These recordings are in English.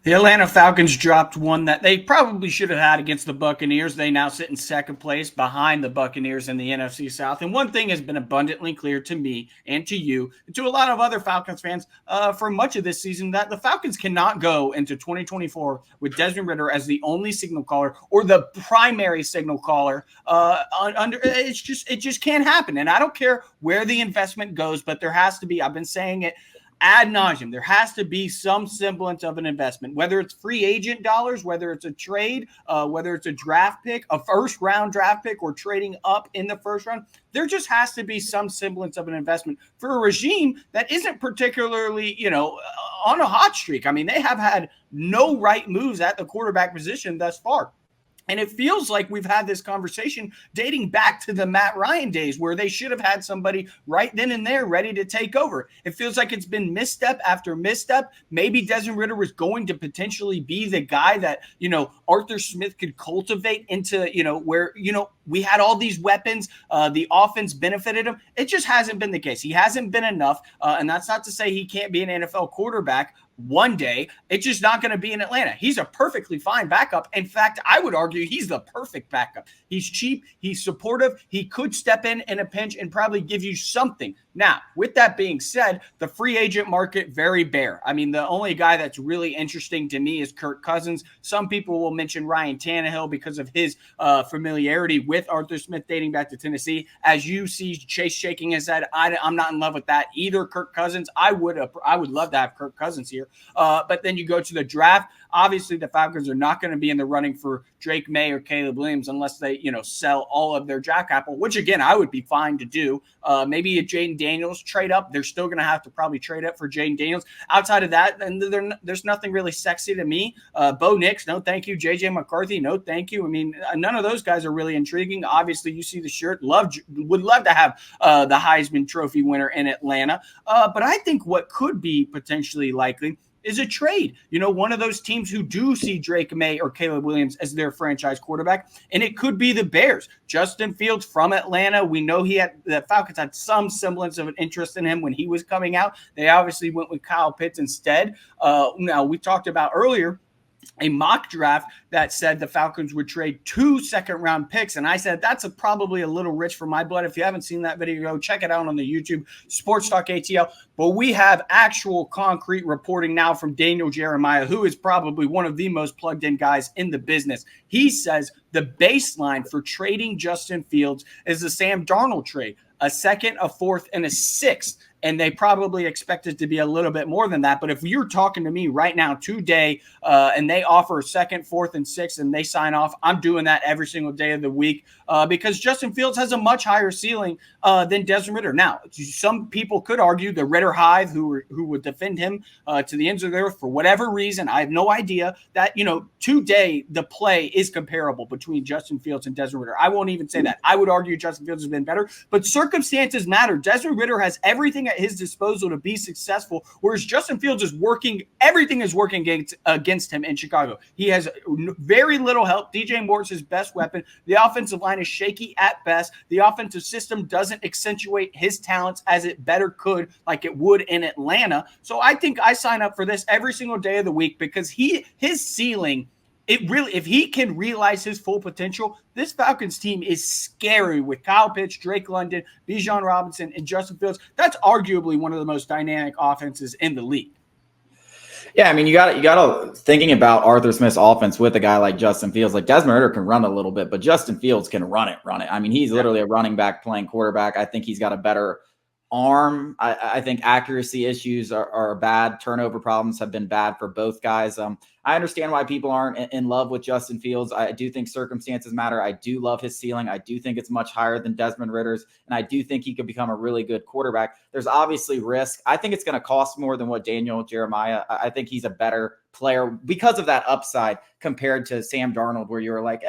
The Atlanta Falcons dropped one that they probably should have had against the Buccaneers. They now sit in second place behind the Buccaneers in the NFC South. And one thing has been abundantly clear to me and to you, and to a lot of other Falcons fans for much of this season, that the Falcons cannot go into 2024 with Desmond Ridder as the only signal caller or the primary signal caller. It just can't happen. And I don't care where the investment goes, but there has to be. I've been saying it ad nauseum. There has to be some semblance of an investment, whether it's free agent dollars, whether it's a trade, whether it's a draft pick, a first round draft pick, or trading up in the first round. There just has to be some semblance of an investment for a regime that isn't particularly, on a hot streak. I mean, they have had no right moves at the quarterback position thus far. And it feels like we've had this conversation dating back to the Matt Ryan days where they should have had somebody right then and there ready to take over. It feels like it's been misstep after misstep. Maybe Desmond Ridder was going to potentially be the guy that, Arthur Smith could cultivate into, where, we had all these weapons. The offense benefited him. It just hasn't been the case. He hasn't been enough. And that's not to say he can't be an NFL quarterback one day. It's just not going to be in Atlanta. He's a perfectly fine backup. In fact, I would argue he's the perfect backup. He's cheap. He's supportive. He could step in a pinch and probably give you something. Now, with that being said, the free agent market, very bare. I mean, the only guy that's really interesting to me is Kirk Cousins. Some people will mention Ryan Tannehill because of his familiarity with Arthur Smith dating back to Tennessee. As you see Chase shaking his head, I'm not in love with that either. Kirk Cousins, I would love to have Kirk Cousins here. But then you go to the draft. Obviously, the Falcons are not going to be in the running for Drake May or Caleb Williams unless they, sell all of their draft capital, which, again, I would be fine to do. Maybe a Jaden Daniels trade up. They're still going to have to probably trade up for Jaden Daniels. Outside of that, and there's nothing really sexy to me. Bo Nix, no thank you. J.J. McCarthy, no thank you. I mean, none of those guys are really intriguing. Obviously, you see the shirt. Would love to have the Heisman Trophy winner in Atlanta. But I think what could be potentially likely is a trade. One of those teams who do see Drake May or Caleb Williams as their franchise quarterback, and it could be the Bears. Justin Fields from Atlanta. We know the Falcons had some semblance of an interest in him when he was coming out. They obviously went with Kyle Pitts instead. Now, we talked about earlier a mock draft that said the Falcons would trade 2 second-round picks. And I said, that's probably a little rich for my blood. If you haven't seen that video, go check it out on the YouTube, Sports Talk ATL. But we have actual concrete reporting now from Daniel Jeremiah, who is probably one of the most plugged-in guys in the business. He says the baseline for trading Justin Fields is the Sam Darnold trade, a second, a fourth, and a sixth. And they probably expect it to be a little bit more than that. But if you're talking to me right now today and they offer second, fourth, and sixth and they sign off, I'm doing that every single day of the week because Justin Fields has a much higher ceiling than Desmond Ridder. Now, some people could argue the Ridder Hive who would defend him to the ends of the earth for whatever reason. I have no idea that, today the play is comparable between Justin Fields and Desmond Ridder. I won't even say that. I would argue Justin Fields has been better, but circumstances matter. Desmond Ridder has everything at his disposal to be successful, whereas Justin Fields everything is working against him in Chicago. He has very little help. DJ Moore's his best weapon. The offensive line is shaky at best. The offensive system doesn't accentuate his talents as it better could, like it would in Atlanta. So I think I sign up for this every single day of the week because his ceiling, if he can realize his full potential, this Falcons team is scary with Kyle Pitts, Drake London, Bijan Robinson, and Justin Fields. That's arguably one of the most dynamic offenses in the league. Yeah, I mean, you got to thinking about Arthur Smith's offense with a guy like Justin Fields. Like Desmond Ridder can run a little bit, but Justin Fields can run it. I mean, he's literally a running back playing quarterback. I think he's got a better arm. I think accuracy issues are bad. Turnover problems have been bad for both guys. I understand why people aren't in love with Justin Fields. I do think circumstances matter. I do love his ceiling. I do think it's much higher than Desmond Ridder's, and I do think he could become a really good quarterback. There's obviously risk. I think it's going to cost more than what Daniel Jeremiah. I think he's a better player because of that upside compared to Sam Darnold, where you're like,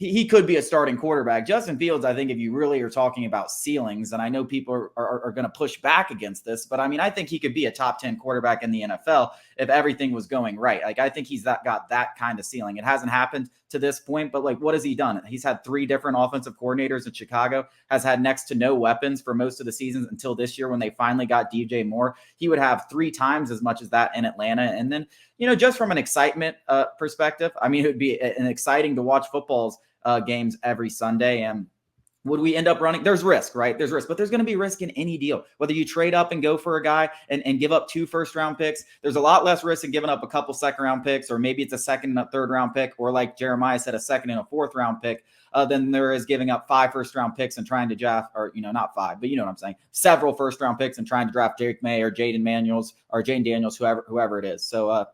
he could be a starting quarterback. Justin Fields, I think if you really are talking about ceilings, and I know people are going to push back against this, but I mean, I think he could be a top 10 quarterback in the NFL if everything was going right. Like, I think he's got that kind of ceiling. It hasn't happened. to this point, but like, what has he done? He's had 3 different offensive coordinators in Chicago, has had next to no weapons for most of the seasons until this year when they finally got DJ Moore. He would have 3 times as much as that in Atlanta. And then, just from an excitement perspective, I mean, it would be an exciting to watch football's games every Sunday. And would we end up running? There's risk, right? There's risk, but there's going to be risk in any deal. Whether you trade up and go for a guy and give up 2 first-round picks, there's a lot less risk in giving up a couple second-round picks, or maybe it's a second and a third-round pick, or like Jeremiah said, a second and a fourth-round pick, than there is giving up 5 first-round picks and trying to draft, or, not 5, but you know what I'm saying, several first-round picks and trying to draft Jake May or Jaden Daniels, whoever it is. So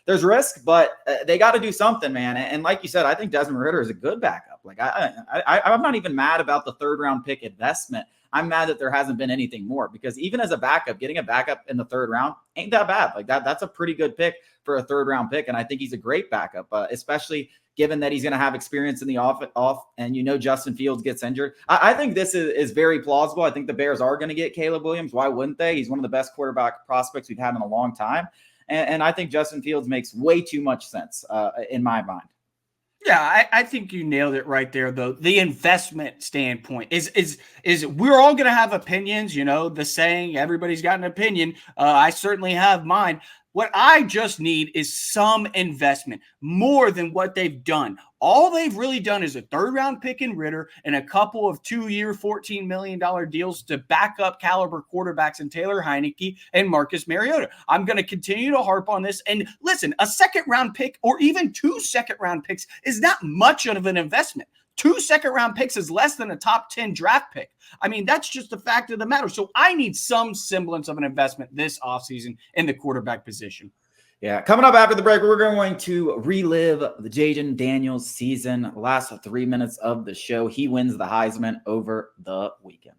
there's risk, but they got to do something, man. And like you said, I think Desmond Ridder is a good backup. Like I'm not even mad about the 3rd-round pick investment. I'm mad that there hasn't been anything more, because even as a backup, getting a backup in the 3rd round ain't that bad. Like that's a pretty good pick for a 3rd-round pick, and I think he's a great backup, especially given that he's going to have experience in the off, and Justin Fields gets injured. I think this is very plausible. I think the Bears are going to get Caleb Williams. Why wouldn't they? He's one of the best quarterback prospects we've had in a long time. And I think Justin Fields makes way too much sense in my mind. Yeah, I think you nailed it right there, though. The investment standpoint is we're all going to have opinions. The saying, everybody's got an opinion. I certainly have mine. What I just need is some investment, more than what they've done. All they've really done is a 3rd-round pick in Ridder and a couple of 2-year, $14 million deals to back up caliber quarterbacks in Taylor Heineke and Marcus Mariota. I'm going to continue to harp on this. And listen, a 2nd-round pick or even 2 second-round picks is not much of an investment. 2 second-round picks is less than a top 10 draft pick. I mean, that's just the fact of the matter. So I need some semblance of an investment this offseason in the quarterback position. Yeah, coming up after the break, we're going to relive the Jaden Daniels season. Last 3 minutes of the show, he wins the Heisman over the weekend.